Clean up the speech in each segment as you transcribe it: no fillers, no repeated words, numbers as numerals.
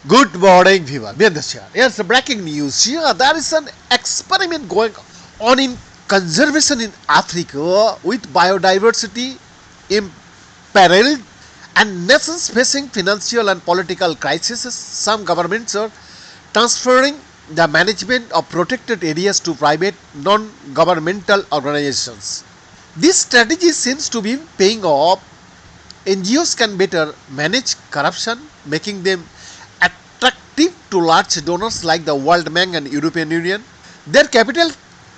Good morning, viewer. Yes, breaking news. Yeah, there is an experiment going on in conservation in Africa with biodiversity imperiled and nations facing financial and political crises. Some governments are transferring the management of protected areas to private non-governmental organizations. This strategy seems to be paying off. NGOs can better manage corruption, making them attractive to large donors like the World Bank and European Union. Their capital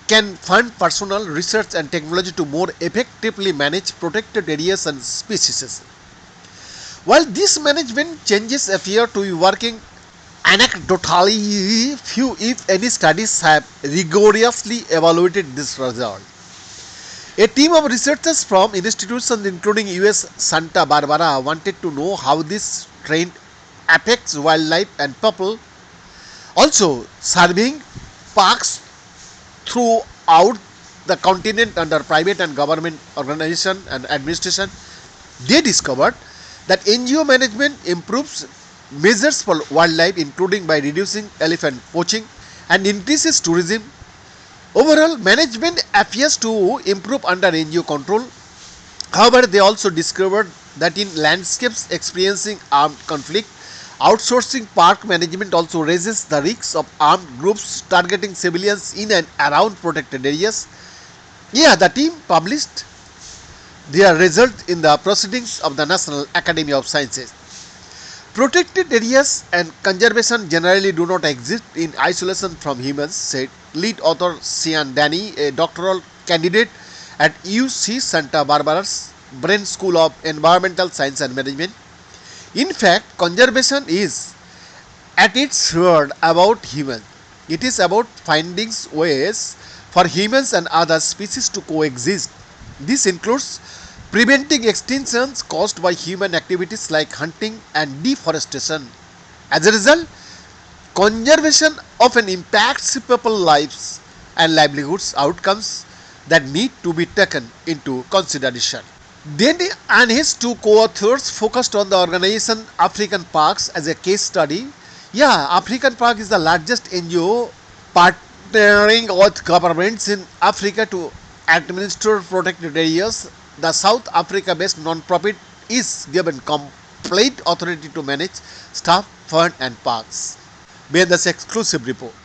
can fund personal research and technology to more effectively manage protected areas and species. While these management changes appear to be working anecdotally, few if any studies have rigorously evaluated this result. A team of researchers from institutions including US Santa Barbara wanted to know how this trend affects wildlife and people. Also, surveying parks throughout the continent under private and government organization and administration, they discovered that NGO management improves measures for wildlife, including by reducing elephant poaching and increases tourism. Overall, management appears to improve under NGO control. However, they also discovered that in landscapes experiencing armed conflict, outsourcing park management also raises the risks of armed groups targeting civilians in and around protected areas. Yeah, the team published their result in the proceedings of the National Academy of Sciences. Protected areas and conservation generally do not exist in isolation from humans, said lead author Sian Danny, a doctoral candidate at UC Santa Barbara's Bren School of Environmental Science and Management. In fact, conservation is at its heart about humans. It is about finding ways for humans and other species to coexist. This includes preventing extinctions caused by human activities like hunting and deforestation. As a result, conservation often impacts people's lives and livelihoods outcomes that need to be taken into consideration. Denny and his two co-authors focused on the organization African Parks as a case study. Yeah, African Park is the largest NGO partnering with governments in Africa to administer protected areas. The South Africa-based non-profit is given complete authority to manage staff, fund and parks. Bear this exclusive report.